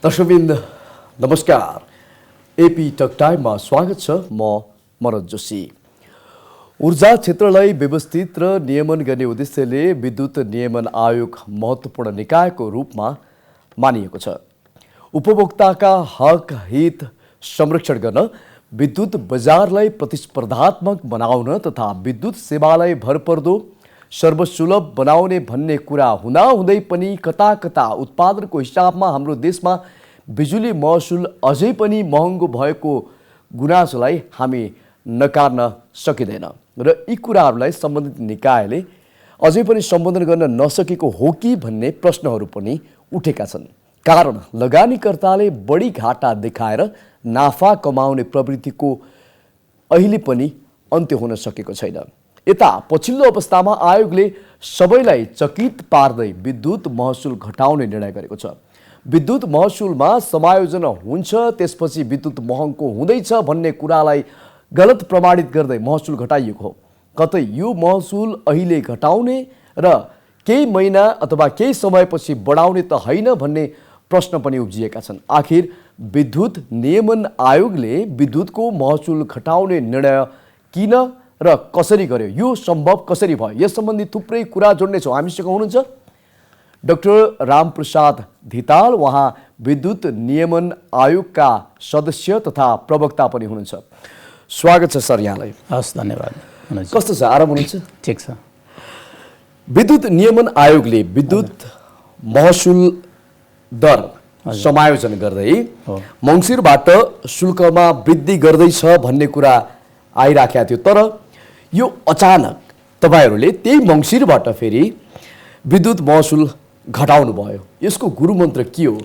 दर्शकवृन्द नमस्कार। AP talk टाइममा स्वागत छ। म मनोज जोशी। ऊर्जा क्षेत्रलाई व्यवस्थित र नियमन गर्ने उद्देश्यले विद्युत नियमन आयोग महत्त्वपूर्ण निकायको रूपमा मानिएको छ। उपभोक्ताका हक हित संरक्षण गर्न, विद्युत बजारलाई प्रतिस्पर्धात्मक बनाउन तथा विद्युत सेवालाई भरपर्दो सर्वसुलभ बनाउने भन्ने कुरा हुँदाहुँदै पनि कता कता उत्पादनको हिसाबमा हाम्रो देशमा बिजुली महसुल अझै पनि महँगो भएको गुनासोलाई हामी नकार्न सकिँदैन र यी कुराहरूलाई सम्बन्धित निकायले अझै पनि सम्बोधन गर्न नसकेको हो कि भन्ने प्रश्नहरू पनि उठेका छन्। कारण लगानीकर्ताले बढी घाटा देखाएर नाफा कमाउने प्रवृत्तिको अहिले पनि अन्त्य हुन सकेको छैन। यता पछिल्लो अवस्थामा आयोगले सबैलाई चकित पार्दै विद्युत महसुल घटाउने निर्णय गरेको छ। विद्युत महसुलमा समायोजन हुन्छ, त्यसपछि विद्युत महँगो हुँदैछ भन्ने कुरालाई गलत प्रमाणित गर्दै महसुल घटाइएको हो। कतै यो महसुल अहिले घटाउने र केही महिना अथवा केही समयपछि बढाउने त होइन भन्ने प्रश्न पनि उब्जिएका छन्। आखिर विद्युत नियमन आयोगले विद्युतको महसुल घटाउने निर्णय किन र कसरी गर्यो, यो सम्भव कसरी भयो, यस सम्बन्धी थुप्रै कुरा जोड्नेछौँ। हामीसँग हुनुहुन्छ डाक्टर रामप्रसाद धिताल, उहाँ विद्युत नियमन आयोगका सदस्य तथा प्रवक्ता पनि हुनुहुन्छ। स्वागत छ सर यहाँलाई। हस्, धन्यवाद। कस्तो छ, आराम हुनुहुन्छ? ठिक छ। विद्युत नियमन आयोगले विद्युत महसुल दर समायोजन गर्दै मङ्सिरबाट शुल्कमा वृद्धि गर्दैछ भन्ने कुरा आइराखेको थियो। तर यो अचानक तपाईहरूले त्यही मङ्सिरबाट फेरि विद्युत महसुल घटाउनु भयो, यसको गुरुमन्त्र के हो?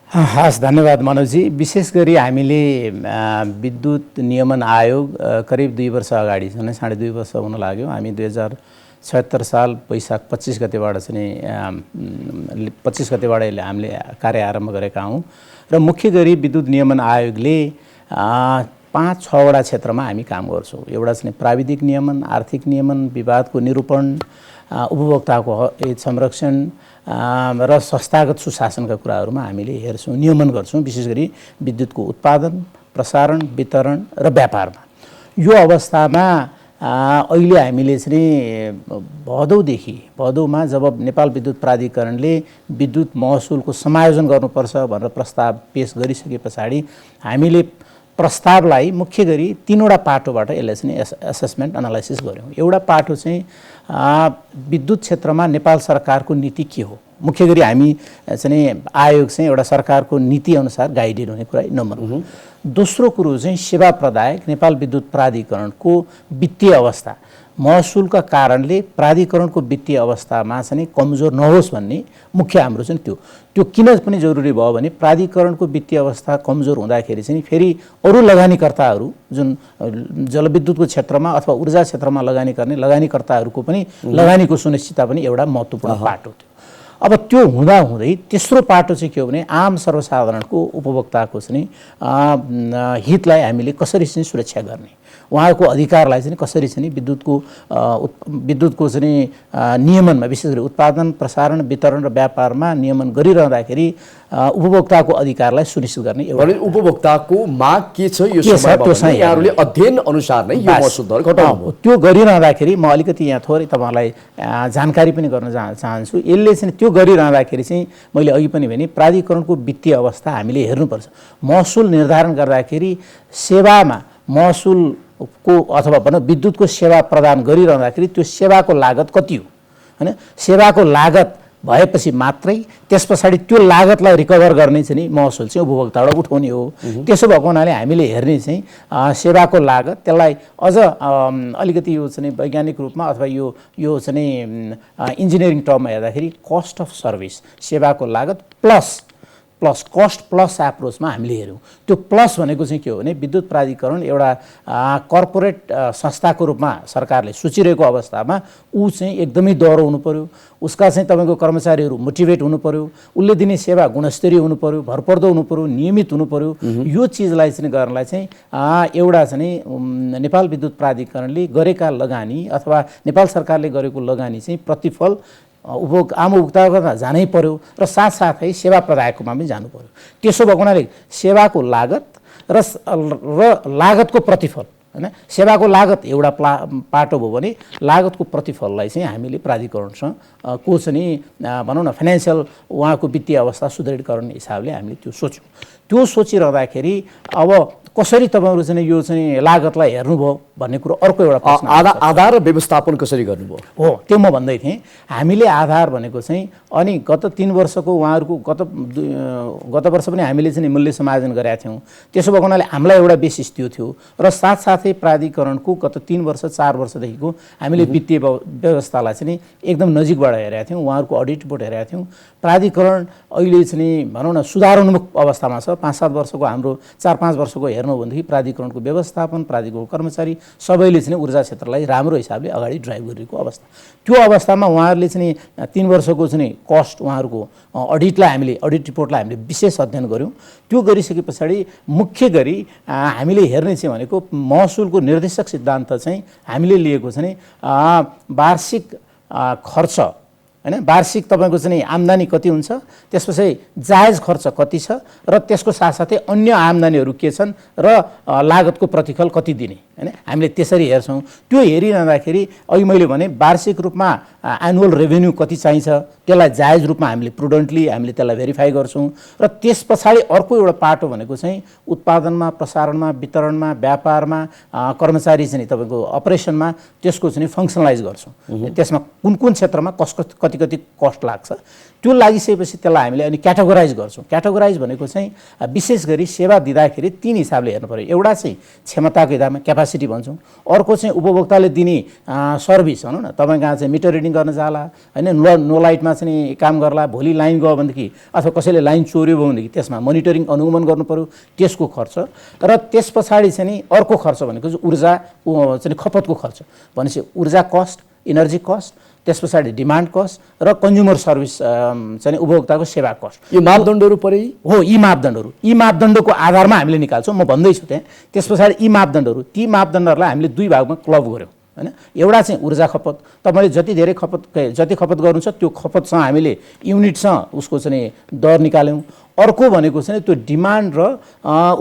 हस्, धन्यवाद मनोजी। विशेष गरी हामीले विद्युत नियमन आयोग करिब 2 वर्ष अगाडि, 2.5 वर्ष हुन लाग्यो, हामी 2076 साल वैशाख 25 गतेबाट चाहिँ 25 गतेबाट हामीले कार्य आरम्भ गरेका हौँ। र मुख्य गरी विद्युत नियमन आयोगले 5-6वटा क्षेत्रमा हामी काम गर्छौँ। एउटा चाहिँ प्राविधिक नियमन, आर्थिक नियमन, विवादको निरूपण, उपभोक्ताको हित संरक्षण र संस्थागत सुशासनका कुराहरूमा हामीले हेर्छौँ, नियमन गर्छौँ। विशेष गरी विद्युतको उत्पादन, प्रसारण, वितरण र व्यापारमा। यो अवस्थामा अहिले हामीले चाहिँ भदौमा जब नेपाल विद्युत प्राधिकरणले विद्युत महसुलको समायोजन गर्नुपर्छ भनेर प्रस्ताव पेश गरिसके पछाडि हामीले प्रस्तावलाई मुख्य गरी 3वटा पाटोबाट यसलाई चाहिँ एसेसमेन्ट एनालाइसिस गऱ्यौँ। एउटा पाटो चाहिँ विद्युत क्षेत्रमा नेपाल सरकारको नीति के हो। मुख्य गरी हामी चाहिँ आयोग चाहिँ एउटा सरकारको नीति अनुसार गाइडेड हुने कुरा नम्बर 1। दोस्रो कुरो चाहिँ सेवा प्रदायक नेपाल विद्युत प्राधिकरणको वित्तीय अवस्था, महसुलका कारणले प्राधिकरणको वित्तीय अवस्थामा चाहिँ कमजोर नहोस् भन्ने मुख्य हाम्रो चाहिँ त्यो किन पनि जरुरी भयो भने प्राधिकरणको वित्तीय अवस्था कमजोर हुँदाखेरि चाहिँ फेरि अरू लगानीकर्ताहरू जुन जलविद्युतको क्षेत्रमा अथवा ऊर्जा क्षेत्रमा लगानी गर्ने लगानीकर्ताहरूको पनि लगानीको सुनिश्चितता पनि एउटा महत्त्वपूर्ण पाटो थियो। अब त्यो हुँदाहुँदै तेस्रो पाटो चाहिँ के हो भने आम सर्वसाधारणको उपभोक्ताको चाहिँ हितलाई हामीले कसरी चाहिँ सुरक्षा गर्ने, उहाँको अधिकारलाई चाहिँ कसरी चाहिँ विद्युतको चाहिँ नियमनमा विशेष गरी उत्पादन, प्रसारण, वितरण र व्यापारमा नियमन गरिरहँदाखेरि उपभोक्ताको अधिकारलाई सुनिश्चित गर्ने एउटा उपभोक्ताको माग के छ यो समयमा यहाँहरूले अध्ययन अनुसार नै यो महसुल दर घटाउनु। त्यो गरिरहँदाखेरि म अलिकति यहाँ थोरै तपाईँलाई जानकारी पनि गर्न चाहन्छु। यसले चाहिँ त्यो गरिरहँदाखेरि चाहिँ मैले अघि पनि भने प्राधिकरणको वित्तीय अवस्था हामीले हेर्नुपर्छ। महसुल निर्धारण गर्दाखेरि सेवामा महसुलको अथवा भनौँ विद्युतको सेवा प्रदान गरिरहँदाखेरि त्यो सेवाको लागत कति हो, हैन? सेवाको लागत भएपछि मात्रै त्यस पछाडि त्यो लागतलाई रिकभर गर्ने चाहिँ नि महसुल चाहिँ उपभोक्ताबाट उठाउने हो। त्यसो भएको हुनाले हामीले हेर्ने चाहिँ सेवाको लागत, त्यसलाई अझ अलिकति यो चाहिँ वैज्ञानिक रूपमा अथवा यो चाहिँ इन्जिनियरिङ टर्ममा हेर्दाखेरि कस्ट अफ सर्भिस, सेवाको लागत प्लस कस्ट प्लस एप्रोचमा हामीले हेऱ्यौँ। त्यो प्लस भनेको चाहिँ के हो भने विद्युत प्राधिकरण एउटा कर्पोरेट संस्थाको रूपमा सरकारले सोचिरहेको अवस्थामा ऊ चाहिँ एकदमै दह्रो हुनु पर्यो, उसका चाहिँ तपाईँको कर्मचारीहरू मोटिभेट हुनु पर्यो, उसले दिने सेवा गुणस्तरीय हुनु पर्यो, भरपर्दो हुनु पर्यो, नियमित हुनु पर्यो। यो चिजलाई चाहिँ गर्नलाई चाहिँ एउटा चाहिँ नेपाल विद्युत प्राधिकरणले गरेका लगानी अथवा नेपाल सरकारले गरेको लगानी चाहिँ प्रतिफल आम उपभोक्ताको जानै पर्यो र साथसाथै सेवा प्रदायककोमा पनि जानु पर्यो। त्यसो भएको हुनाले सेवाको लागत र लागतको प्रतिफल हैन, सेवाको लागत एउटा पाटो भयो भने लागतको प्रतिफललाई चाहिँ हामीले प्राधिकरणसँग को चाहिँ भनौँ न फाइनेन्सियल उहाँको वित्तीय अवस्था सुदृढीकरण हिसाबले हामीले त्यो सोच्यौँ। त्यो सोचिरहँदाखेरि अब कसरी तपाईँहरू चाहिँ यो चाहिँ लागतलाई हेर्नुभयो भन्ने कुरो अर्को एउटा प्रश्न आधार र व्यवस्थापन कसरी गर्नुभयो? हो, त्यो म भन्दै थिएँ। हामीले आधार भनेको चाहिँ अनि गत 3 वर्षको उहाँहरूको गत वर्ष पनि हामीले चाहिँ मूल्य समायोजन गरेका थियौँ। त्यसो भएको हुनाले हामीलाई एउटा बेसिस त्यो थियो र साथसाथै प्राधिकरणको गत 3 वर्ष 4 वर्षदेखिको हामीले वित्तीय व्यवस्थालाई चाहिँ एकदम नजिकबाट हेरेका थियौँ, उहाँहरूको अडिट रिपोर्ट हेरेका थियौँ। प्राधिकरण अहिले चाहिँ भनौँ न सुधारोन्मुख अवस्थामा छ। 5-7 वर्षको हाम्रो 4-5 वर्षको हेर्नु हो भनेदेखि प्राधिकरणको व्यवस्थापन, प्राधिकरणको कर्मचारी सबैले चाहिँ ऊर्जा क्षेत्रलाई राम्रो हिसाबले अगाडि ड्राइभ गरिरहेको अवस्था। त्यो अवस्थामा उहाँहरूले चाहिँ 3 वर्षको चाहिँ कस्ट उहाँहरूको अडिटलाई हामीले अडिट रिपोर्टलाई हामीले विशेष अध्ययन गऱ्यौँ। त्यो गरिसके पछाडि मुख्य गरी हामीले हेर्ने चाहिँ भनेको महसुलको निर्देशक सिद्धान्त चाहिँ हामीले लिएको चाहिँ वार्षिक खर्च हैन, वार्षिक तपाईँको चाहिँ आम्दानी कति हुन्छ, त्यसपछि जायज खर्च कति छ र त्यसको साथसाथै अन्य आम्दानीहरू के छन् र लागतको प्रतिफल कति दिने हैन, हामीले त्यसरी हेर्छौँ। त्यो हेरिरहँदाखेरि अहिले मैले भने वार्षिक रूपमा एनुअल रेभेन्यू कति चाहिन्छ त्यसलाई जायज रूपमा हामीले प्रुडेन्टली हामीले त्यसलाई भेरिफाई गर्छौँ र त्यस पछाडि अर्को एउटा पाटो भनेको चाहिँ उत्पादनमा, प्रसारणमा, वितरणमा, व्यापारमा, कर्मचारी चाहिँ तपाईँको अपरेसनमा त्यसको चाहिँ फङ्सनलाइज गर्छौँ। त्यसमा कुन कुन क्षेत्रमा कति कस्ट लाग्छ त्यो लागिसकेपछि त्यसलाई हामीले अनि क्याटेगोराइज गर्छौँ। क्याटेगोराइज भनेको चाहिँ विशेष गरी सेवा दिँदाखेरि 3 हिसाबले हेर्नु पर्यो। एउटा चाहिँ क्षमताको हिसाबमा क्यापासिटी भन्छौँ, अर्को चाहिँ उपभोक्ताले दिने सर्भिस भनौँ न, तपाईँ कहाँ चाहिँ मिटर रिडिङ गर्न जाला हैन, नो लाइटमा चाहिँ काम गर्ला, भोलि लाइन गयो भनेदेखि अथवा कसैले लाइन चोर्यो भनेदेखि त्यसमा मोनिटरिङ अनुगमन गर्नु पर्यो, त्यसको खर्च। र त्यस पछाडि चाहिँ अर्को खर्च भनेको चाहिँ ऊर्जा चाहिँ खपतको खर्च भनेपछि ऊर्जा कस्ट, इनर्जी कस्ट, त्यस पछाडि डिमान्ड कस्ट र कन्ज्युमर सर्भिस चाहिँ उपभोक्ताको सेवा कस्ट। यो मापदण्डहरू परे हो, यी मापदण्डको आधारमा हामीले निकाल्छौँ। म भन्दैछु त्यहाँ त्यस पछाडि यी मापदण्डहरू, ती मापदण्डहरूलाई हामीले 2 भागमा क्लब गऱ्यौँ हैन। एउटा चाहिँ ऊर्जा खपत, तपाईँले जति धेरै जति खपत गर्नुहुन्छ त्यो खपतसँग हामीले युनिटसँग उसको चाहिँ दर निकाल्यौँ। अर्को भनेको चाहिँ त्यो डिमान्ड र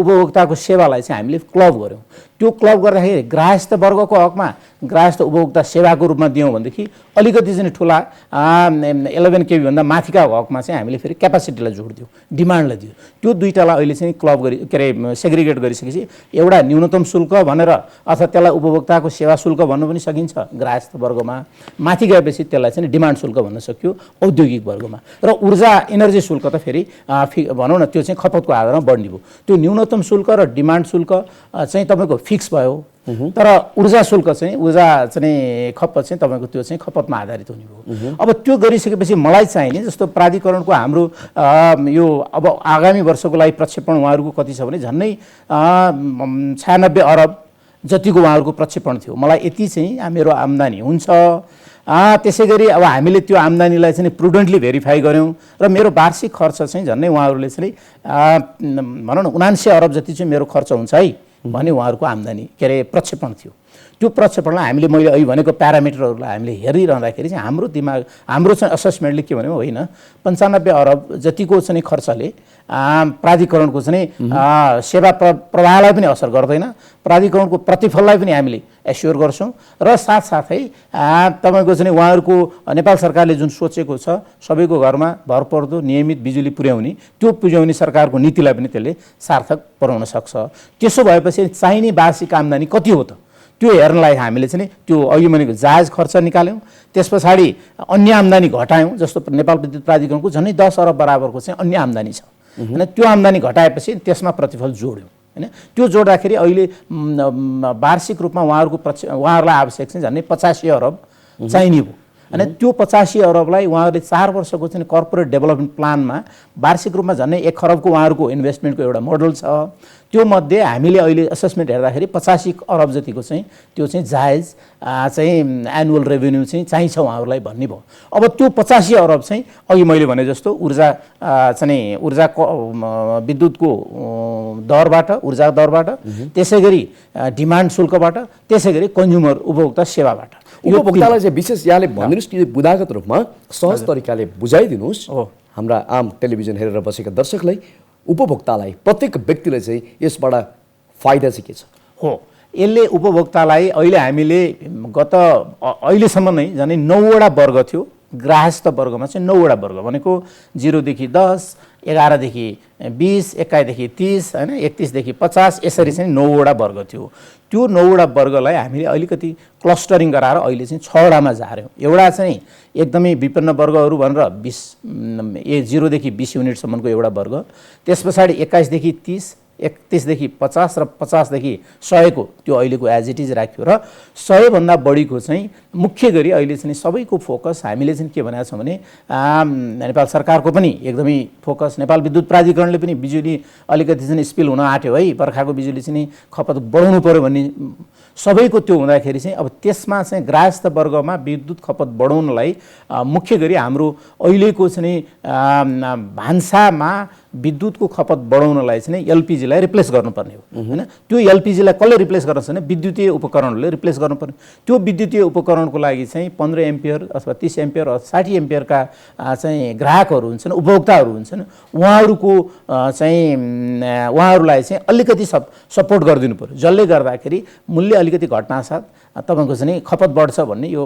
उपभोक्ताको सेवालाई चाहिँ हामीले क्लब गऱ्यौँ। त्यो क्लब गर्दाखेरि ग्राहस्थ वर्गको हकमा ग्राहस्थ उपभोक्ता सेवाको रूपमा दियौँ भनेदेखि अलिकति चाहिँ ठुला 11 केबी भन्दा माथिका हकमा चाहिँ हामीले फेरि क्यापासिटीलाई जोड दियौँ, डिमान्डलाई दियो। त्यो दुईटालाई अहिले चाहिँ क्लब गरी के अरे सेग्रिगेट गरिसकेपछि एउटा न्यूनतम शुल्क भनेर अथवा त्यसलाई उपभोक्ताको सेवा शुल्क भन्नु पनि सकिन्छ ग्राहस्थ वर्गमा, माथि गएपछि त्यसलाई चाहिँ डिमान्ड शुल्क भन्न सकियो औद्योगिक वर्गमा। र ऊर्जा इनर्जी शुल्क त फेरि भनौँ न त्यो चाहिँ खपतको आधारमा बढ्ने भयो। त्यो न्यूनतम शुल्क र डिमान्ड शुल्क चाहिँ तपाईँको फिक्स भयो, तर ऊर्जा शुल्क चाहिँ ऊर्जा चाहिँ खपत चाहिँ तपाईँको त्यो चाहिँ खपतमा आधारित हुने भयो। अब त्यो गरिसकेपछि मलाई चाहिने जस्तो प्राधिकरणको हाम्रो यो अब आगामी वर्षको लागि प्रक्षेपण उहाँहरूको कति छ भने झन्डै 96 अरब जतिको उहाँहरूको प्रक्षेपण थियो। मलाई यति चाहिँ मेरो आम्दानी हुन्छ। त्यसै गरी अब हामीले त्यो आम्दानीलाई चाहिँ प्रुडेन्टली भेरिफाई गऱ्यौँ र मेरो वार्षिक खर्च चाहिँ झन्डै उहाँहरूले चाहिँ भनौँ न 79 अरब जति चाहिँ मेरो खर्च हुन्छ है भन्ने उहाँहरूको आम्दानी के अरे प्रक्षेपण थियो। त्यो प्रक्षेपणलाई हामीले मैले अहिले भनेको प्यारामिटरहरूलाई हामीले हेरिरहँदाखेरि चाहिँ हाम्रो चाहिँ असेसमेन्टले के भन्यो होइन 95 अरब जतिको चाहिँ खर्चले प्राधिकरणको चाहिँ सेवा प्रवाहलाई पनि असर गर्दैन, प्राधिकरणको प्रतिफललाई पनि हामीले एस्योर गर्छौँ र साथसाथै तपाईँको चाहिँ उहाँहरूको नेपाल सरकारले जुन सोचेको छ सबैको घरमा भरपर्दो नियमित बिजुली पुर्याउने, त्यो पुर्याउने सरकारको नीतिलाई पनि त्यसले सार्थक बनाउन सक्छ। त्यसो भएपछि चाहिने वार्षिक आम्दानी कति हो त त्यो हेर्नलाई हामीले चाहिँ त्यो अघि भनेको जायज खर्च निकाल्यौँ। त्यस पछाडि अन्य आम्दानी घटायौँ, जस्तो नेपाल विद्युत प्राधिकरणको झन्डै 10 अरब बराबरको चाहिँ अन्य आम्दानी छ हैन। त्यो आम्दानी घटाएपछि त्यसमा प्रतिफल जोड्यौँ हैन। त्यो जोड्दाखेरि अहिले वार्षिक रूपमा उहाँहरूलाई आवश्यक चाहिँ झन्डै 85 अरब चाहिने भयो। अनि त्यो 85 अरबलाई उहाँहरूले 4 वर्षको चाहिँ कर्पोरेट डेभलपमेन्ट प्लानमा वार्षिक रूपमा झन्डै 1 खरबको उहाँहरूको इन्भेस्टमेन्टको एउटा मोडल छ। त्यो मध्ये हामीले अहिले असेसमेन्ट हेर्दाखेरि 85 अरब जतिको चाहिँ त्यो चाहिँ जायज चाहिँ एनुअल रेभेन्यू चाहिँ चाहिन्छ उहाँहरूलाई भन्ने भयो। अब त्यो 85 अरब चाहिँ अघि मैले भने जस्तो ऊर्जा विद्युतको दरबाट, ऊर्जा दरबाट, त्यसै गरी डिमान्ड शुल्कबाट, त्यसै गरी कन्ज्युमर उपभोक्ता सेवाबाट उपभोक्तालाई चाहिँ विशेष यहाँले भनिदिनुहोस् कि बुदागत रूपमा सहज तरिकाले बुझाइदिनुहोस् हाम्रा आम टेलिभिजन हेरेर बसेका दर्शकलाई, उपभोक्तालाई, प्रत्येक व्यक्तिलाई चाहिँ यसबाट फाइदा चाहिँ के छ? हो, यसले उपभोक्तालाई अहिले हामीले अहिलेसम्म नै झनै 9वटा वर्ग थियो। ग्राहस्थ वर्गमा चाहिँ 9वटा वर्ग भनेको 0 देखि 10, 11 देखि 20, 21 देखि 30 हैन, 31 देखि 50 यसरी चाहिँ 9वटा वर्ग थियो। त्यो 9वटा वर्गलाई हामीले अलिकति क्लस्टरिङ गराएर अहिले चाहिँ 6वटामा झार्यौँ। एउटा चाहिँ एकदमै विपन्न वर्गहरू भनेर 0 देखि 20 युनिटसम्मको एउटा वर्ग, त्यस पछाडि 21 देखि 30, 31 देखि 50 र 50 देखि 100 को त्यो अहिलेको एज इट इज राख्यो र 100 भन्दा बढीको चाहिँ मुख्य गरी अहिले चाहिँ सबैको फोकस हामीले चाहिँ के भनेका छौँ भने नेपाल सरकारको पनि एकदमै फोकस, नेपाल विद्युत प्राधिकरणले पनि बिजुली अलिकति चाहिँ स्पिल हुन आँट्यो है, बर्खाको बिजुली चाहिँ खपत बढाउनु पर्यो भन्ने सबैको त्यो हुँदाखेरि चाहिँ अब त्यसमा चाहिँ ग्राहस्थ वर्गमा विद्युत खपत बढाउनलाई मुख्य गरी हाम्रो अहिलेको चाहिँ भान्सामा विद्युतको खपत बढाउनलाई चाहिँ एलपिजीलाई रिप्लेस गर्नुपर्ने हो हैन। त्यो एलपिजीलाई कसले रिप्लेस गर्छ भने विद्युतीय उपकरणहरूले रिप्लेस गर्नुपर्ने। त्यो विद्युतीय उपकरणको लागि चाहिँ 15 एम्पियर अथवा 30 एम्पियर अथवा 60 एम्पियरका चाहिँ ग्राहकहरू हुन्छन्, उपभोक्ताहरू हुन्छन्, उहाँहरूलाई चाहिँ अलिकति सपोर्ट गरिदिनु पर्यो, जसले गर्दाखेरि मूल्य अलिकति घट्नासाथ तपाईको चाहिँ खपत बढ्छ भन्ने यो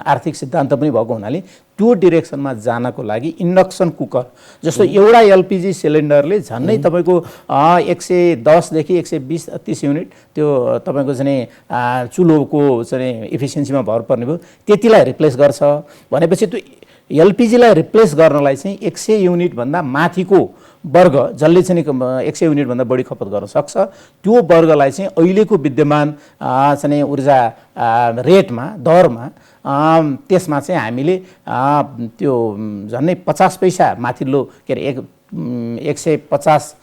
आर्थिक सिद्धान्त पनि भएको हुनाले त्यो डिरेक्सनमा जानको लागि इन्डक्सन कुकर जस्तो एउटा एलपिजी सिलिन्डरले झन्नै तपाईको 110 देखि 120-30 युनिट त्यो तपाईको चाहिँ चुलोको चाहिँ इफिसियन्सीमा भर पर्ने भयो, त्यतिलाई रिप्लेस गर्छ भनेपछि त्यो एलपिजीलाई रिप्लेस गर्नलाई चाहिँ 100 युनिट भन्दा माथिको वर्ग जसले चाहिँ 100 युनिट भन्दा बढी खपत गर्न सक्छ त्यो वर्गलाई चाहिँ अहिलेको विद्यमान चाहिँ ऊर्जा रेटमा दरमा त्यसमा चाहिँ हामीले त्यो झन्नै 50 पैसा माथिल्लो के अरे 150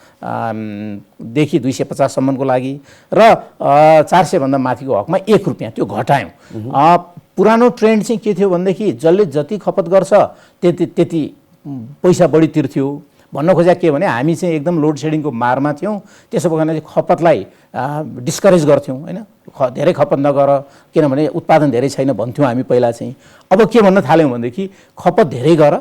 देखि 250 सम्मको लागि र 400 भन्दा माथिको हकमा 1 रुपैयाँ त्यो घटायौँ। पुरानो ट्रेन्ड चाहिँ के थियो भनेदेखि जसले जति खपत गर्छ त्यति पैसा बढी तिर्थ्यो भन्न खोजेको के भने हामी चाहिँ एकदम लोड सेडिङको मारमा थियौँ, त्यसो भएन खपतलाई डिस्करेज गर्थ्यौँ हैन, धेरै खपत नगर किनभने उत्पादन धेरै छैन भन्थ्यौँ हामी पहिला चाहिँ। अब के भन्न थाल्यौँ भनेदेखि खपत धेरै गर,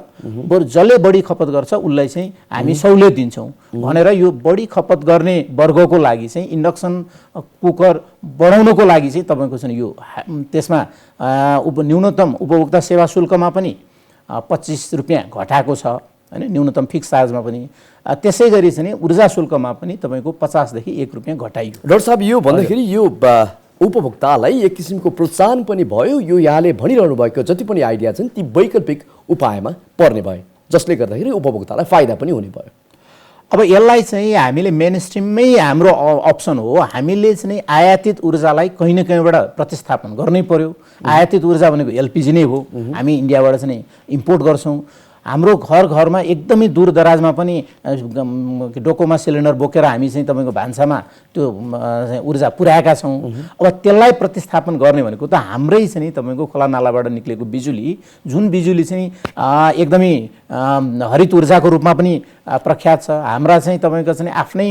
बरु जसले बढी खपत गर्छ उसलाई चाहिँ हामी सहुलियत दिन्छौँ भनेर यो बढी खपत गर्ने वर्गको लागि चाहिँ इन्डक्सन कुकर बढाउनको लागि चाहिँ तपाईँको चाहिँ यो त्यसमा न्यूनतम उपभोक्ता सेवा शुल्कमा पनि 25 रुपैयाँ घटाएको छ हैन, न्यूनतम फिक्स चार्जमा पनि त्यसै गरी चाहिँ ऊर्जा शुल्कमा पनि तपाईको 50 देखि 1 रुपैयाँ घटाइयो। डाक्टर साहब यो भन्दाखेरि यो उपभोक्तालाई एक किसिमको प्रोत्साहन पनि भयो, यो यहाँले भनिरहनु भएको जति पनि आइडिया छन् ती वैकल्पिक उपायमा पर्ने भयो जसले गर्दाखेरि उपभोक्तालाई फाइदा पनि हुने भयो। अब यसलाई चाहिँ हामीले मेन स्ट्रिममै हाम्रो अप्सन हो, हामीले चाहिँ आयातित ऊर्जालाई कहीँ न कहीँबाट प्रतिस्थापन गर्नै पर्यो। आयातित ऊर्जा भनेको एलपिजी नै हो, हामी इन्डियाबाट चाहिँ इम्पोर्ट गर्छौँ। हाम्रो घरमा एकदमै दूर दराजमा पनि डोकोमा सिलिन्डर बोकेर हामी चाहिँ तपाईको भान्सामा त्यो ऊर्जा पुर्याएका छौँ। अब त्यसलाई प्रतिस्थापन गर्ने भनेको त हाम्रै चाहिँ तपाईको खोला नालाबाट निक्लेको बिजुली जुन बिजुली चाहिँ एकदमै हरित ऊर्जाको रूपमा पनि प्रख्यात छ, हाम्रा चाहिँ तपाईको चाहिँ आफ्नै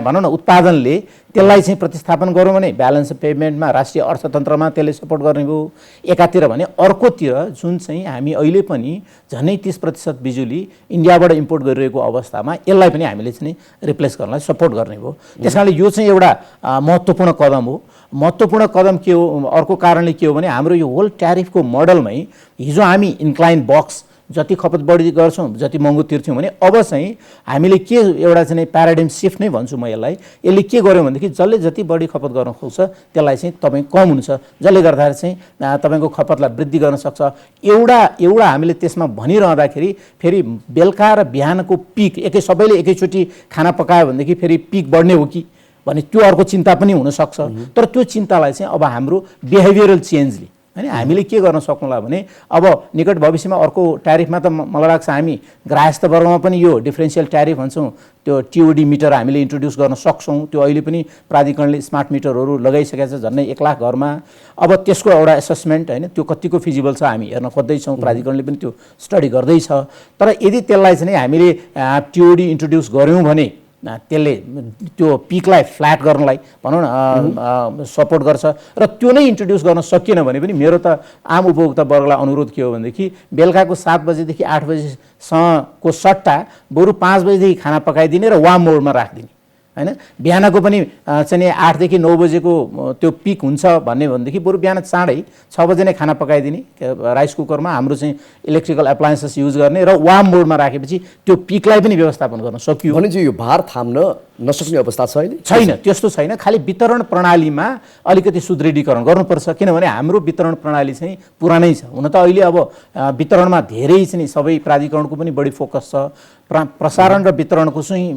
भनौँ न उत्पादनले त्यसलाई चाहिँ प्रतिस्थापन गरौँ भने ब्यालेन्स अफ पेमेन्टमा राष्ट्रिय अर्थतन्त्रमा त्यसले सपोर्ट गर्ने हो एकातिर भने, अर्कोतिर जुन चाहिँ हामी अहिले पनि झन्नै 30% बिजुली इन्डियाबाट इम्पोर्ट गरिरहेको अवस्थामा यसलाई पनि हामीले चाहिँ रिप्लेस गर्नलाई सपोर्ट गर्ने हो। त्यसकारणले यो चाहिँ एउटा महत्त्वपूर्ण कदम हो। महत्त्वपूर्ण कदम के हो, अर्को कारणले के हो भने हाम्रो यो होल ट्यारिफको मोडलमै हिजो हामी इन्क्लाइन बक्स जति खपत बढी गर्छौँ जति महँगो तिर्थ्यौँ भने अब चाहिँ हामीले के एउटा चाहिँ प्याराडाइम सिफ्ट नै भन्छु म यसलाई, यसले के गर्यो भनेदेखि जसले जति बढी खपत गर्न खोज्छ त्यसलाई चाहिँ तपाईँ कम हुन्छ, जसले गर्दाखेरि चाहिँ तपाईँको खपतलाई वृद्धि गर्न सक्छ। एउटा हामीले त्यसमा भनिरहँदाखेरि फेरि बेलुका र बिहानको पिक सबैले एकैचोटि खाना पकायो भनेदेखि फेरि पिक बढ्ने हो कि भने त्यो अर्को चिन्ता पनि हुनसक्छ। तर त्यो चिन्तालाई चाहिँ अब हाम्रो बिहेभियरल चेन्जले हैन हामीले के गर्न सक्नुला भने अब निकट भविष्यमा अर्को ट्यारिफमा त मलाई लाग्छ हामी ग्राहस्थ वर्गमा पनि यो डिफरेन्शियल ट्यारिफ भन्छौँ त्यो टिओडी मिटर हामीले इन्ट्रोड्युस गर्न सक्छौँ। त्यो अहिले पनि प्राधिकरणले स्मार्ट मिटरहरू लगाइसकेको छ झन्डै 1 लाख घरमा। अब त्यसको एउटा एसेसमेन्ट हैन त्यो कतिको फिजिबल छ हामी हेर्न खोज्दैछौँ, प्राधिकरणले पनि त्यो स्टडी गर्दैछ। तर यदि त्यसलाई चाहिँ हामीले टिओडी इन्ट्रोड्युस गऱ्यौँ भने त्यसले त्यो पिकलाई फ्ल्याट गर्नलाई भनौँ न सपोर्ट गर्छ र त्यो नै इन्ट्रोड्युस गर्न सकिएन भने पनि मेरो त आम उपभोक्ता वर्गलाई अनुरोध के हो भनेदेखि बेलुकाको 7 बजेदेखि 8 बजेसम्मको सट्टा बरु 5 बजेदेखि खाना पकाइदिने र वार्म मोडमा राखिदिने हैन। बिहानको पनि चाहिँ 8 देखि 9 बजेको त्यो पिक हुन्छ भनेदेखि बरु बिहान चाँडै 6 बजे नै खाना पकाइदिने राइस कुकरमा हाम्रो चाहिँ इलेक्ट्रिकल एप्लायन्सेस युज गर्ने र वार्म मोडमा राखेपछि त्यो पिकलाई पनि व्यवस्थापन गर्न सकियो भने चाहिँ यो भार थाम्न नसक्ने अवस्था छैन त्यस्तो छैन। खालि वितरण प्रणालीमा अलिकति सुदृढीकरण गर्नुपर्छ किनभने हाम्रो वितरण प्रणाली चाहिँ पुरानै छ। हुन त अहिले अब वितरणमा धेरै चाहिँ सबै प्राधिकरणको पनि बढी फोकस छ। प्रसारण र वितरणको चाहिँ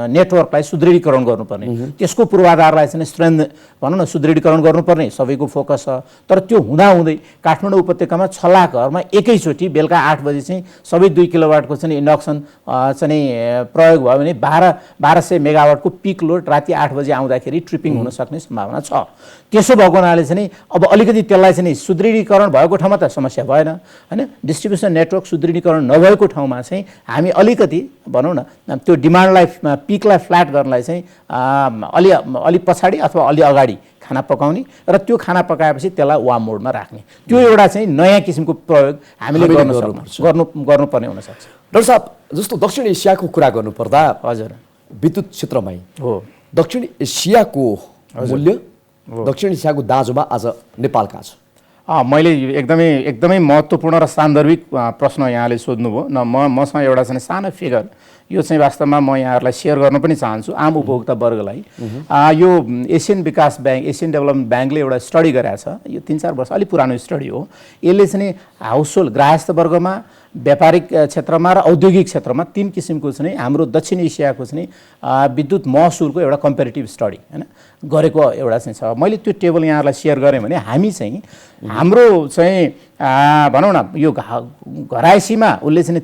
नेटवर्कलाई सुदृढीकरण गर्नुपर्ने त्यसको पूर्वाधारलाई चाहिँ स्ट्रेन्थ भनौँ न सुदृढीकरण गर्नुपर्ने सबैको फोकस छ। तर त्यो हुँदाहुँदै काठमाडौँ उपत्यकामा 6 लाख घरमा एकैचोटि बेलुका 8 बजे चाहिँ सबै 2 किलोवाटको चाहिँ इन्डक्सन चाहिँ प्रयोग भयो भने 1200 मेगावाटको पिक लोड राति 8 बजे आउँदाखेरि ट्रिपिङ हुन सक्ने सम्भावना छ। त्यसो भएको हुनाले चाहिँ अब अलिकति त्यसलाई चाहिँ सुदृढीकरण भएको ठाउँमा त समस्या भएन हैन। डिस्ट्रिब्युसन नेटवर्क सुदृढीकरण नभएको ठाउँमा चाहिँ हामी अलिकति भनौँ न त्यो डिमान्डलाई पिकलाई फ्ल्याट गर्नलाई चाहिँ अलि पछाडि अथवा अलि अगाडि खाना पकाउने र त्यो खाना पकाएपछि त्यसलाई वार्म मोडमा राख्ने त्यो एउटा चाहिँ नयाँ किसिमको प्रयोग हामीले गर्नुपर्ने हुनसक्छ। डाक्टर साहब जस्तो दक्षिण एसियाको कुरा गर्नुपर्दा हजुर विद्युत क्षेत्रमै हो दक्षिण एसियाको मूल्य दक्षिण एसियाको दाँजोमा आज नेपालका छ। मैले एकदमै महत्त्वपूर्ण र सान्दर्भिक प्रश्न यहाँले सोध्नुभयो न। मसँग एउटा चाहिँ सानो फिगर यो चाहिँ वास्तवमा म यहाँहरूलाई सेयर गर्न पनि चाहन्छु आम उपभोक्ता वर्गलाई। यो एसियन विकास ब्याङ्क एसियन डेभलपमेन्ट ब्याङ्कले एउटा स्टडी गरेको छ। यो 3-4 वर्ष अलिक पुरानो स्टडी हो। यसले चाहिँ हाउसहोल्ड गृहस्थ वर्गमा व्यापारिक क्षेत्रमा र औद्योगिक क्षेत्रमा 3 किसिमको चाहिँ हाम्रो दक्षिण एसियाको चाहिँ विद्युत महसुलको एउटा कम्पेरिटिभ स्टडी हैन गरेको एउटा चाहिँ छ। मैले त्यो टेबल यहाँहरूलाई सेयर गरेँ भने हामी चाहिँ हाम्रो चाहिँ भनौँ न यो घरायसीमा उसले चाहिँ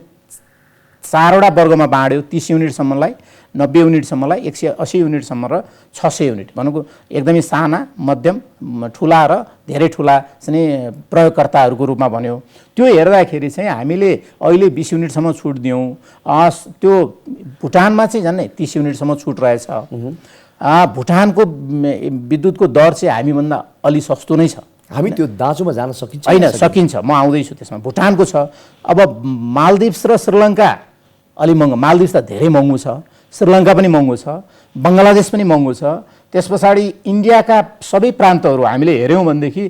4वटा वर्गमा बाँड्यो 30 युनिटसम्मलाई 90 युनिटसम्मलाई 180 युनिटसम्म र 600 युनिट भनेको एकदमै साना मध्यम ठुला र धेरै ठुला चाहिँ प्रयोगकर्ताहरूको रूपमा भन्यो। त्यो हेर्दाखेरि चाहिँ हामीले अहिले 20 युनिटसम्म छुट दियौँ। त्यो भुटानमा चाहिँ झन्नै 30 युनिटसम्म छुट रहेछ। भुटानको विद्युतको दर चाहिँ हामीभन्दा अलि सस्तो नै छ। हामी त्यो दाँजोमा जान सकिन्छ होइन सकिन्छ। म आउँदैछु त्यसमा। भुटानको छ। अब मालदिप्स र श्रीलङ्का अलि महँगो। मालदिप्स त धेरै महँगो छ। श्रीलङ्का पनि महँगो छ। बङ्गलादेश पनि महँगो छ। त्यस पछाडि इन्डियाका सबै प्रान्तहरू हामीले हेऱ्यौँ भनेदेखि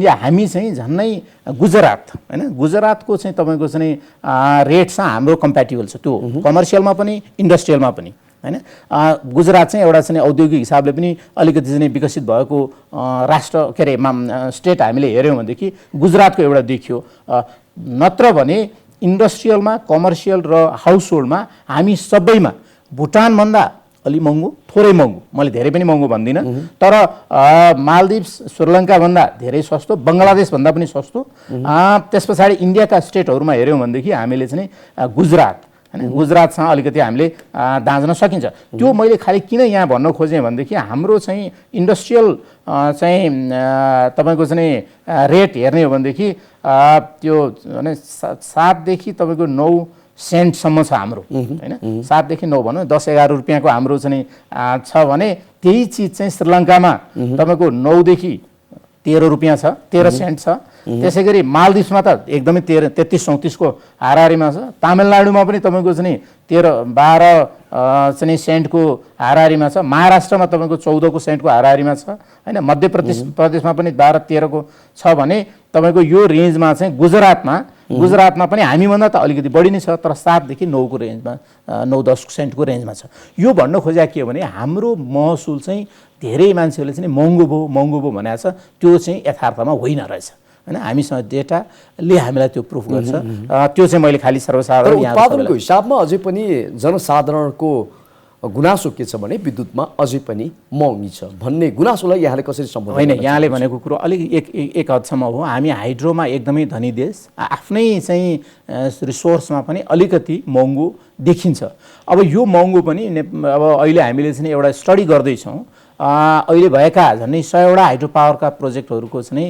हामी चाहिँ झन्नै गुजरात हैन गुजरातको चाहिँ तपाईँको चाहिँ रेटसँग हाम्रो कम्प्याटिबल छ। त्यो कमर्सियलमा पनि इन्डस्ट्रियलमा पनि हैन। गुजरात चाहिँ एउटा चाहिँ औद्योगिक हिसाबले पनि अलिकति चाहिँ विकसित भएको राष्ट्र के अरे स्टेट हामीले हेऱ्यौँ भनेदेखि गुजरातको एउटा देखियो। नत्र भने इन्डस्ट्रियलमा कमर्सियल र हाउसहोल्डमा हामी सबैमा भुटानभन्दा अलि महँगो थोरै महँगो। मैले धेरै पनि महँगो भन्दिनँ। तर मालदिप्स श्रीलङ्काभन्दा धेरै सस्तो बङ्गलादेशभन्दा पनि सस्तो। त्यस पछाडि इन्डियाका स्टेटहरूमा हेऱ्यौँ भनेदेखि हामीले चाहिँ गुजरात हैन गुजरातसँग अलिकति हामीले दाँच्न सकिन्छ। त्यो मैले खालि किन यहाँ भन्न खोजेँ भनेदेखि हाम्रो चाहिँ इन्डस्ट्रियल चाहिँ तपाईँको चाहिँ रेट हेर्ने हो भनेदेखि त्यो 7 देखि तपाईँको 9 सेन्टसम्म छ हाम्रो हैन। 7 देखि 9 भनौँ 10-11 रुपियाँको हाम्रो चाहिँ छ भने त्यही चिज चाहिँ श्रीलङ्कामा तपाईँको 9 देखि 13 रुपियाँ छ 13 सेन्ट छ। त्यसै गरी मालदिप्समा त एकदमै 33-34 को हाराहारीमा छ। तमिलनाडुमा पनि तपाईँको चाहिँ 13-12 चाहिँ सेन्टको हाराहारीमा छ। महाराष्ट्रमा तपाईँको 14 को सेन्टको हाराहारीमा छ हैन। मध्य प्रदेशमा पनि 12-13 को छ भने तपाईँको यो रेन्जमा चाहिँ गुजरातमा पनि हामीभन्दा त अलिकति बढी नै छ। तर 7 देखि 9 को रेन्जमा 9-10 सेन्टको रेन्जमा छ। यो भन्न खोजेको के हो भने हाम्रो महसुल चाहिँ धेरै मान्छेहरूले चाहिँ महँगो भयो भनेको छ। त्यो चाहिँ यथार्थमा होइन रहेछ हैन। हामीसँग डेटाले हामीलाई त्यो प्रुफ गर्छ। त्यो चाहिँ मैले खालि सर्वसाधारण उत्पादनको हिसाबमा अझै पनि जनसाधारणको गुनासो के छ भने विद्युतमा अझै पनि महँगी छ भन्ने गुनासोलाई यहाँले कसरी सम्बोधन होइन। यहाँले भनेको कुरो अलिक एक हदसम्म हो। हामी हाइड्रोमा एकदमै धनी देश आफ्नै चाहिँ रिसोर्समा पनि अलिकति महँगो देखिन्छ। अब यो महँगो पनि अब अहिले हामीले चाहिँ एउटा स्टडी गर्दैछौँ। अहिले भएका झन्डै 100 वटा हाइड्रो पावरका प्रोजेक्टहरूको चाहिँ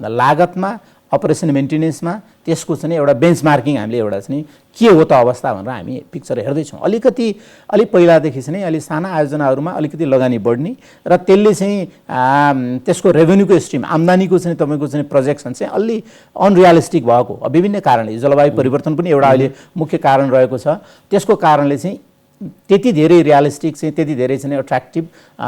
लागतमा अपरेसन मेन्टेनेन्समा त्यसको चाहिँ एउटा बेन्चमार्किङ हामीले एउटा चाहिँ के हो त अवस्था भनेर हामी पिक्चर हेर्दैछौँ। अलि पहिलादेखि चाहिँ अलि साना आयोजनाहरूमा अलिकति लगानी बढ्ने र त्यसले चाहिँ त्यसको रेभेन्यूको स्ट्रिम आम्दानीको चाहिँ तपाईँको चाहिँ प्रोजेक्सन चाहिँ अलि अनरियलिस्टिक भएको विभिन्न कारणले जलवायु परिवर्तन पनि एउटा अहिले मुख्य कारण रहेको छ। त्यसको कारणले चाहिँ त्यति धेरै रियलिस्टिक चाहिँ त्यति धेरै चाहिँ अट्र्याक्टिभ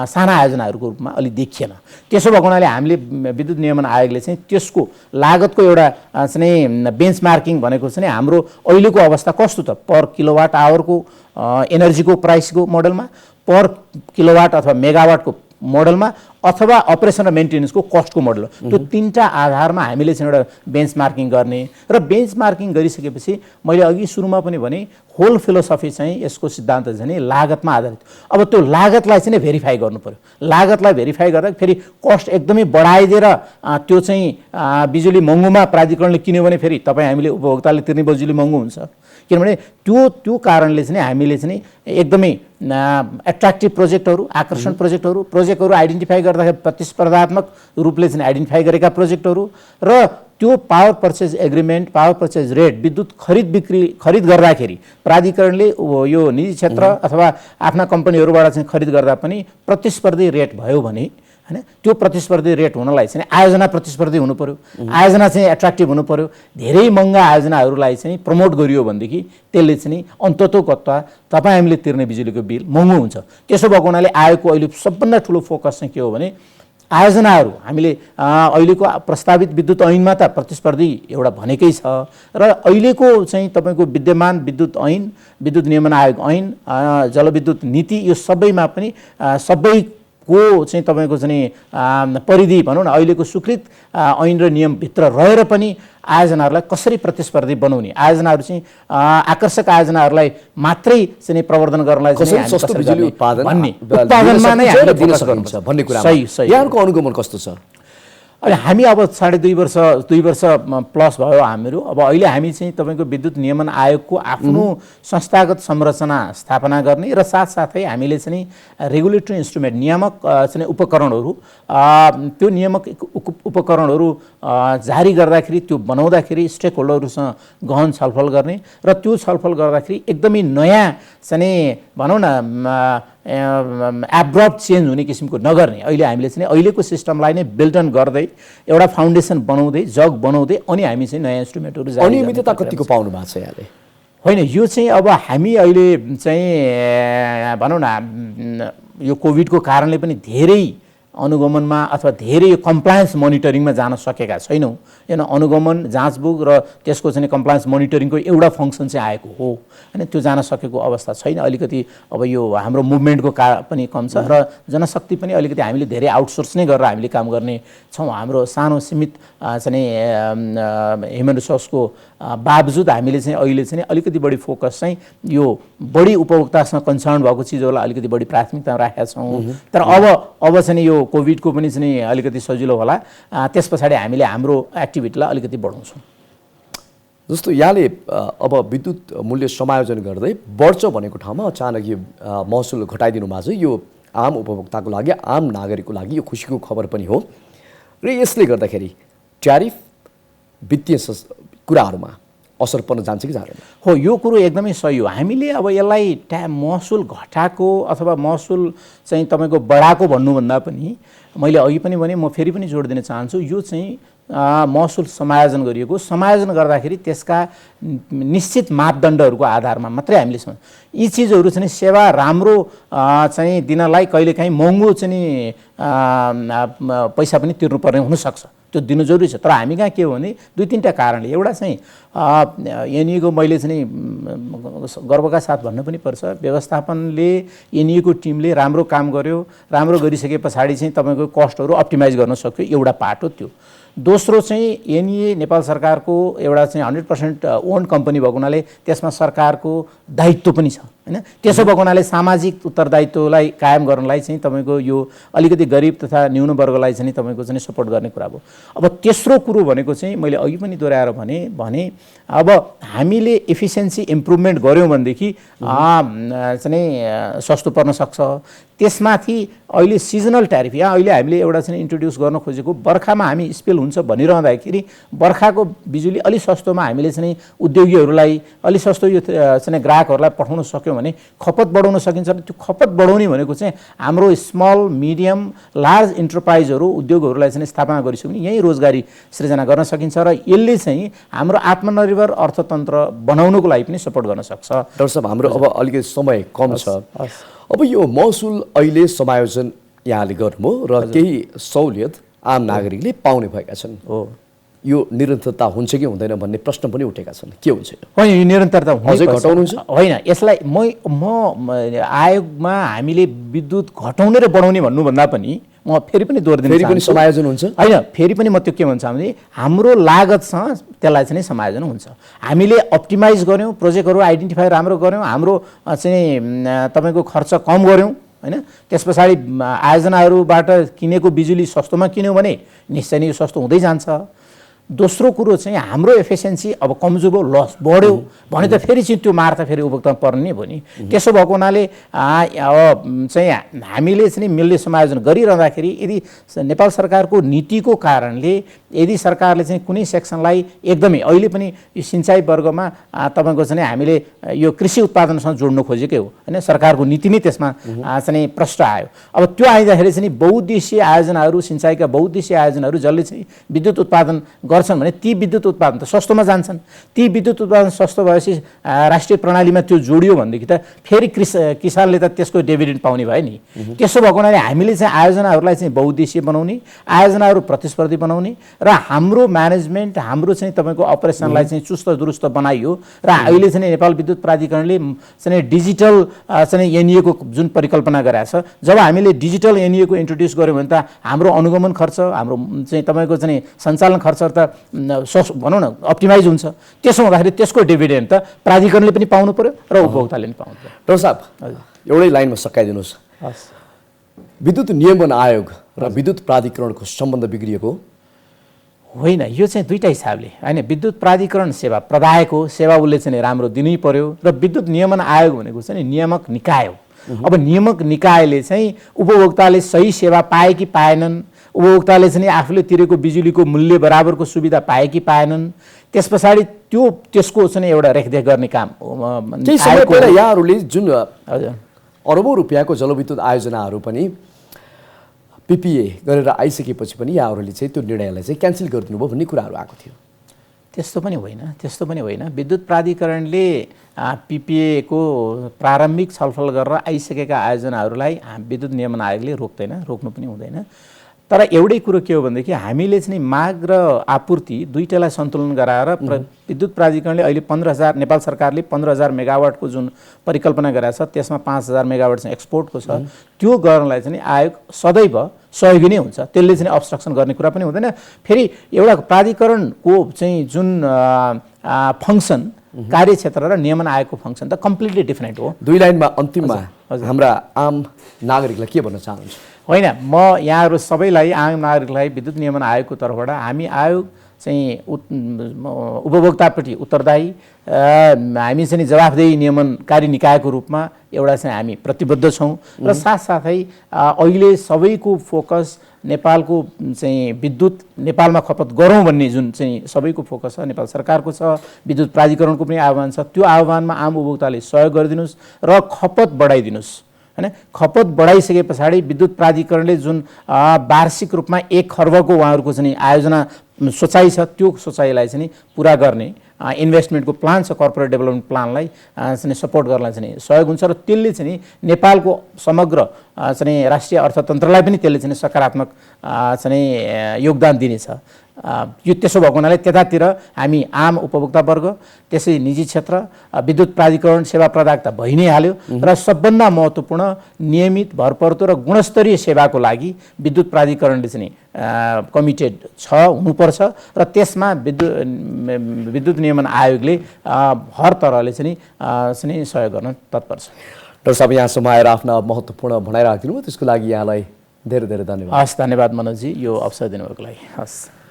साना आयोजनाहरूको रूपमा अलि देखिएन। त्यसो भएको हुनाले हामीले विद्युत नियमन आयोगले चाहिँ त्यसको लागतको एउटा चाहिँ बेन्चमार्किङ भनेको चाहिँ हाम्रो अहिलेको अवस्था कस्तो त पर किलोवाट आवरको एनर्जीको प्राइसको मोडलमा, पर किलोवाट अथवा मेगावाटको मोडलमा अथवा अपरेसन र मेन्टेनेन्सको कस्टको मोडल, त्यो तीनटा आधारमा हामीले चाहिँ एउटा बेन्चमार्किङ गर्ने र बेन्चमार्किङ गरिसकेपछि मैले अघि सुरुमा पनि भने होल फिलोसफी चाहिँ यसको सिद्धान्त चाहिँ लागतमा आधारित। अब त्यो लागतलाई चाहिँ भेरिफाई गर्नु पर्यो। लागतलाई भेरिफाई गर्दा फेरि कस्ट एकदमै बढाइदिएर त्यो चाहिँ बिजुली महँगोमा प्राधिकरणले किन्यो भने फेरि तपाईँ हामीले उपभोक्ताले तिर्ने बिजुली महँगो हुन्छ। किनभने त्यो कारणले चाहिँ हामीले चाहिँ एकदमै एट्र्याक्टिभ प्रोजेक्टहरू, आकर्षण प्रोजेक्टहरू आइडेन्टिफाई गर्दाखेरि प्रतिस्पर्धात्मक रूपले चाहिँ आइडेन्टिफाई गरेका प्रोजेक्टहरू र त्यो power purchase agreement, power purchase rate, विद्युत खरिद गर्दाखेरि प्राधिकरणले यो निजी क्षेत्र अथवा आफ्ना कम्पनीहरूबाट चाहिँ खरिद गर्दा पनि प्रतिस्पर्धी रेट भयो भने हैन, त्यो प्रतिस्पर्धी रेट हुनलाई चाहिँ आयोजना प्रतिस्पर्धी हुनु पर्यो, आयोजना चाहिँ एट्र्याक्टिभ हुनु पर्यो। धेरै महँगा आयोजनाहरूलाई चाहिँ प्रमोट गरियो भनेदेखि त्यसले चाहिँ अन्ततोगत्वा तपाईँ हामीले तिर्ने बिजुलीको बिल महँगो हुन्छ। त्यसो भएको हुनाले आयोगको अहिले सबभन्दा ठुलो फोकस चाहिँ के हो भने आयोजनाहरू हामीले अहिलेको प्रस्तावित विद्युत ऐनमा त प्रतिस्पर्धी एउटा भनेकै छ र अहिलेको चाहिँ तपाईँको विद्यमान विद्युत ऐन, विद्युत नियमन आयोग ऐन, जलविद्युत नीति यो सबैमा पनि सबैको चाहिँ तपाईँको चाहिँ परिधि भनौँ न अहिलेको स्वीकृत ऐन र नियमभित्र रहेर पनि आयोजनाहरूलाई कसरी प्रतिस्पर्धी बनाउने, आयोजनाहरू चाहिँ आकर्षक आयोजनाहरूलाई मात्रै चाहिँ प्रवर्धन गर्नलाई कसरी सस्तो बिजुली उत्पादनमा नै हामीले दिन सकिन्छ भन्ने कुरा सही यहाँको अनुगमन कस्तो छ? अहिले हामी अब 2.5 वर्ष प्लस भयो हामीहरू। अब अहिले हामी चाहिँ तपाईँको विद्युत नियमन आयोगको आफ्नो संस्थागत संरचना स्थापना गर्ने र साथसाथै हामीले चाहिँ रेगुलेटरी इन्स्ट्रुमेन्ट नियामक चाहिँ उपकरणहरू, त्यो नियामक उपकरणहरू जारी गर्दाखेरि त्यो बनाउँदाखेरि स्टेक होल्डरहरूसँग गहन छलफल गर्ने र त्यो छलफल गर्दाखेरि एकदमै नयाँ चाहिँ भनौँ न एब्रप्ट चेन्ज हुने किसिमको नगर्ने। अहिले हामीले चाहिँ अहिलेको सिस्टमलाई नै बिल्डन गर्दै एउटा फाउन्डेसन बनाउँदै जग बनाउँदै अनि हामी चाहिँ नयाँ इन्स्ट्रुमेन्टहरू जारी अनियमितता कतिको पाउनु भएको छ यहाँले? होइन, यो चाहिँ अब हामी अहिले चाहिँ भनौँ न यो कोभिडको कारणले पनि धेरै अनुगमनमा अथवा धेरै कम्प्लायन्स मोनिटरिङमा जान सकेका छैनौँ। किन अनुगमन जाँचबुक र त्यसको चाहिँ कम्प्लायन्स मोनिटरिङको एउटा फङ्सन चाहिँ आएको हो होइन, त्यो जान सकेको अवस्था छैन। अलिकति अब यो हाम्रो मुभमेन्टको पनि कम छ र जनशक्ति पनि अलिकति हामीले धेरै आउटसोर्स नै गरेर हामीले काम गर्ने छौँ। हाम्रो सानो सीमित चाहिँ ह्युमन रिसोर्सको बावजुद हामीले चाहिँ अहिले चाहिँ अलिकति बढी फोकस चाहिँ यो बढी उपभोक्तासँग कन्सर्न भएको चिजहरूलाई अलिकति बढी प्राथमिकता राखेका छौँ। तर अब चाहिँ यो कोभिडको पनि चाहिँ अलिकति सजिलो होला, त्यस पछाडि हामीले हाम्रो एक्टिभिटीलाई अलिकति बढाउँछौँ। जस्तो यहाँले अब विद्युत मूल्य समायोजन गर्दै बढ्छ भनेको ठाउँमा अचानक यो महसुल घटाइदिनु भएको छ। यो आम उपभोक्ताको लागि, आम नागरिकको लागि यो खुसीको खबर पनि हो र यसले गर्दाखेरि ट्यारिफ वित्तीय कुराहरूमा असर पर्न जान्छ कि जाँदैन? हो, यो कुरो एकदमै सही हो। हामीले अब यसलाई महसुल घटाएको अथवा महसुल चाहिँ तपाईँको बढाएको भन्नुभन्दा पनि मैले अघि पनि भने म फेरि पनि जोड दिन चाहन्छु, यो चाहिँ महसुल समायोजन गरिएको, समायोजन गर्दाखेरि त्यसका निश्चित मापदण्डहरूको आधारमा मात्रै हामीले यी चिजहरू चाहिँ सेवा राम्रो चाहिँ दिनलाई कहिलेकाहीँ महँगो चाहिँ पैसा पनि तिर्नुपर्ने हुनसक्छ, त्यो दिनु जरुरी छ। तर हामी कहाँ के हो भने 2-3टा कारणले, एउटा चाहिँ एनइएको मैले चाहिँ गर्वका साथ भन्न पनि पर्छ, व्यवस्थापनले एनइएको टिमले राम्रो काम गर्यो, राम्रो गरिसके पछाडि चाहिँ तपाईँको कस्टहरू अप्टिमाइज गर्न सक्यो, एउटा पार्ट हो त्यो। दोस्रो चाहिँ एनइए नेपाल सरकारको एउटा चाहिँ 100% ओन्ड कम्पनी भएको हुनाले त्यसमा सरकारको दायित्व पनि छ हैन। त्यसो भएको हुनाले सामाजिक उत्तरदायित्वलाई कायम गर्नलाई चाहिँ तपाईँको यो अलिकति गरिब तथा न्यून वर्गलाई चाहिँ तपाईँको चाहिँ सपोर्ट गर्ने कुरा हो। अब तेस्रो कुरो भनेको चाहिँ मैले अघि पनि दोहोऱ्याएर भने अब हामीले एफिसियन्सी इम्प्रुभमेन्ट गऱ्यौँ भनेदेखि चाहिँ सस्तो पर्न सक्छ। त्यसमाथि अहिले सिजनल ट्यारिफ, यहाँ अहिले हामीले एउटा चाहिँ इन्ट्रोड्युस गर्न खोजेको, बर्खामा हामी स्पेल हुन्छ भनिरहँदाखेरि बर्खाको बिजुली अलि सस्तोमा हामीले चाहिँ उद्योगीहरूलाई अलि सस्तो यो चाहिँ ग्राहकहरूलाई पठाउन सक्यौँ भने खपत बढाउन सकिन्छ। र त्यो खपत बढाउने भनेको चाहिँ हाम्रो स्मल मिडियम लार्ज इन्टरप्राइजहरू उद्योगहरूलाई चाहिँ स्थापना गरिसक्यो भने यहीँ रोजगारी सृजना गर्न सकिन्छ र यसले चाहिँ हाम्रो आत्मनिर्भर अर्थतन्त्र बनाउनको लागि पनि सपोर्ट गर्न सक्छ। डाक्टर साहब, हाम्रो अब अलिकति समय कम छ। अब यो महसुल अहिले समायोजन यहाँले गर्नुभयो र केही सहुलियत आम नागरिकले पाउने भएका छन्। हो, यो निरन्तरता हुन्छ कि हुँदैन भन्ने प्रश्न पनि उठेका छन्, के हुन्छ? होइन, यो निरन्तरता अझै घटाउनुहुन्छ? होइन, यसलाई म आयोगमा हामीले विद्युत घटाउने र बढाउने भन्नुभन्दा पनि म फेरि पनि जोड दिन चाहन्छु, फेरि पनि समायोजन हुन्छ। होइन, फेरि पनि म त्यो के भन्छ भने हाम्रो लागतसँग त्यसलाई चाहिँ समायोजन हुन्छ। हामीले अप्टिमाइज गऱ्यौँ, प्रोजेक्टहरू आइडेन्टिफाई राम्रो गऱ्यौँ, हाम्रो चाहिँ तपाईँको खर्च कम गऱ्यौँ होइन, त्यस पछाडि आयोजनाहरूबाट किनेको बिजुली सस्तोमा किन्यौँ भने निश्चय नै यो सस्तो हुँदै जान्छ। दोस्रो कुरो चाहिँ हाम्रो एफिसियन्सी अब कमजोर भयो, लस बढ्यो भने त फेरि चाहिँ त्यो मार त फेरि उपभोक्तामा पर्ने भयो नि। त्यसो भएको हुनाले अब चाहिँ हामीले चाहिँ मिल्ने समायोजन गरिरहँदाखेरि यदि नेपाल सरकारको नीतिको कारणले यदि सरकारले चाहिँ कुनै सेक्सनलाई एकदमै अहिले पनि यो सिँचाइ वर्गमा तपाईँको चाहिँ हामीले यो कृषि उत्पादनसँग जोड्नु खोजेकै हो होइन, सरकारको नीति नै त्यसमा चाहिँ प्रष्ट आयो। अब त्यो आइँदाखेरि चाहिँ बहुद्देशीय आयोजनाहरू, सिँचाइका बहुद्देशीय आयोजनाहरू जसले चाहिँ विद्युत उत्पादन गर्छन् भने ती विद्युत उत्पादन त सस्तोमा जान्छन्। ती विद्युत उत्पादन सस्तो भएपछि राष्ट्रिय प्रणालीमा त्यो जोडियो भनेदेखि त फेरि किसानले त त्यसको डिभिडेन्ड पाउने भयो नि। त्यसो भएको हुनाले हामीले चाहिँ आयोजनाहरूलाई चाहिँ बहुद्देशीय बनाउने, आयोजनाहरू प्रतिस्पर्धी बनाउने र हाम्रो म्यानेजमेन्ट, हाम्रो चाहिँ तपाईँको अपरेसनलाई चाहिँ चुस्त दुरुस्त बनाइयो र अहिले चाहिँ नेपाल विद्युत प्राधिकरणले चाहिँ डिजिटल चाहिँ एनइएको जुन परिकल्पना गरेको छ, जब हामीले डिजिटल एनइएको इन्ट्रोड्युस गऱ्यौँ भने त हाम्रो अनुगमन खर्च, हाम्रो चाहिँ तपाईँको चाहिँ सञ्चालन खर्च त भनौँ न अप्टिमाइज हुन्छ। त्यसो हुँदाखेरि त्यसको डिभिडेन्ड त प्राधिकरणले पनि पाउनु पर्यो र उपभोक्ताले पनि पाउनु पर्यो। डाक्टर साहब, एउटै लाइनमा सकाइदिनुहोस्, विद्युत नियमन आयोग र विद्युत प्राधिकरणको सम्बन्ध बिग्रिएको होइन? यो चाहिँ दुईटा हिसाबले होइन, विद्युत प्राधिकरण सेवा प्रदायको सेवा उसले चाहिँ राम्रो दिनै पर्यो र विद्युत नियमन आयोग भनेको चाहिँ नियामक निकाय हो। अब नियामक निकायले चाहिँ उपभोक्ताले सही सेवा पाए कि पाएनन्, उपभोक्ताले चाहिँ आफूले तिरेको बिजुलीको मूल्य बराबरको सुविधा पाए कि पाएनन्, त्यस पछाडि त्यसको चाहिँ एउटा रेखदेख गर्ने काम केही समय पहिला यहाँहरूले जुन अरबौँ रुपियाँको जलविद्युत आयोजनाहरू पनि पिपिए गरेर आइसकेपछि पनि यहाँहरूले चाहिँ त्यो निर्णयलाई चाहिँ क्यान्सल गरिदिनु भयो भन्ने कुराहरू आएको थियो। त्यस्तो पनि होइन, त्यस्तो पनि होइन। विद्युत प्राधिकरणले पिपिएको प्रारम्भिक छलफल गरेर आइसकेका आयोजनाहरूलाई विद्युत नियमन आयोगले रोक्दैन, रोक्नु पनि हुँदैन। तर एउटै कुरो के हो भनेदेखि हामीले चाहिँ माग र आपूर्ति दुईटालाई सन्तुलन गराएर विद्युत प्राधिकरणले अहिले 15,000 नेपाल सरकारले 15,000 मेगावाटको जुन परिकल्पना गराएको छ त्यसमा 5,000 मेगावाट चाहिँ एक्सपोर्टको छ। त्यो गर्नलाई चाहिँ आयोग सदैव सहयोगी नै हुन्छ, त्यसले चाहिँ अब्स्ट्रक्सन गर्ने कुरा पनि हुँदैन। फेरि एउटा प्राधिकरणको चाहिँ जुन फङ्सन कार्यक्षेत्र र नियमन आयोगको फङ्सन त कम्प्लिटली डिफरेन्ट हो। दुई लाइनमा अन्तिममा हाम्रा आम नागरिकलाई के भन्न चाहनुहुन्छ? होइन, म यहाँहरू सबैलाई, आम नागरिकलाई विद्युत नियमन आयोगको तर्फबाट हामी आयोग चाहिँ उपभोक्तापट्टि उत्तरदायी, हामी चाहिँ जवाफदेही नियमनकारी निकायको रूपमा एउटा चाहिँ हामी प्रतिबद्ध छौँ र साथसाथै अहिले सबैको फोकस नेपालको चाहिँ विद्युत नेपालमा खपत गरौँ भन्ने जुन चाहिँ सबैको फोकस छ, नेपाल सरकारको छ, विद्युत प्राधिकरणको पनि आह्वान छ। त्यो आह्वानमा आम उपभोक्ताले सहयोग गरिदिनुहोस् र खपत बढाइदिनुहोस् हैन। खपत बढाइसके पछाडि विद्युत प्राधिकरणले जुन वार्षिक रूपमा 1 खर्बको उहाँहरूको चाहिँ आयोजना सोचाइ छ, त्यो सोचाइलाई चाहिँ पुरा गर्ने इन्भेस्टमेन्टको प्लान छ, कर्पोरेट डेभलपमेन्ट प्लानलाई चाहिँ सपोर्ट गर्नलाई चाहिँ सहयोग हुन्छ र त्यसले चाहिँ नेपालको समग्र चाहिँ राष्ट्रिय अर्थतन्त्रलाई पनि त्यसले चाहिँ सकारात्मक चाहिँ योगदान दिनेछ। यो त्यसो भएको हुनाले त्यतातिर हामी आम उपभोक्ता वर्ग, त्यसै निजी क्षेत्र, विद्युत प्राधिकरण सेवा प्रदाता भइ नै हाल्यो र सबभन्दा महत्त्वपूर्ण नियमित, भरपर्दो र गुणस्तरीय सेवाको लागि विद्युत प्राधिकरणले चाहिँ कमिटेड छ, हुनुपर्छ र त्यसमा विद्युत नियमन आयोगले हर तरहले चाहिँ सहयोग गर्न तत्पर छ। डाक्टर साहब, यहाँसम्म आएर आफ्ना महत्त्वपूर्ण भनाइ राखिदिनु भयो, त्यसको लागि यहाँलाई धेरै धेरै धन्यवाद। हस्, धन्यवाद मनोजी, यो अवसर दिनुभएको लागि। हस्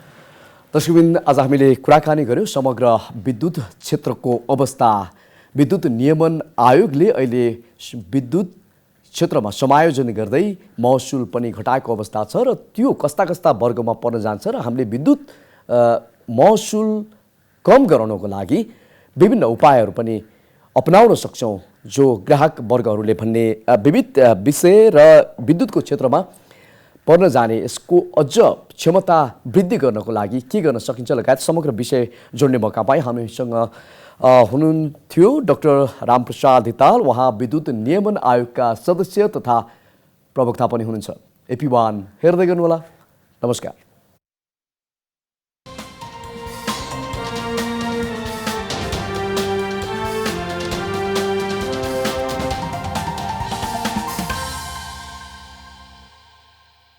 दर्शकवृन्द, आज हामीले कुराकानी गर्यौँ समग्र विद्युत क्षेत्रको अवस्था। विद्युत नियमन आयोगले अहिले विद्युत क्षेत्रमा समायोजन गर्दै महसुल पनि घटाएको अवस्था छ र त्यो कस्ता कस्ता वर्गमा पर्न जान्छ र हामीले विद्युत महसुल कम गराउनको लागि विभिन्न उपायहरू पनि अपनाउन सक्छौँ जो ग्राहक वर्गहरूले भन्ने विविध विषय र विद्युतको क्षेत्रमा पर्न जाने यसको अझ क्षमता वृद्धि गर्नको लागि के गर्न सकिन्छ लगायत समग्र विषय जोड्ने मौका पाए। हामीसँग हुनुहुन्थ्यो डाक्टर रामप्रसाद धिताल, उहाँ विद्युत नियमन आयोगका सदस्य तथा प्रवक्ता पनि हुनुहुन्छ। AP1 हेर्दै गर्नुहोला। नमस्कार।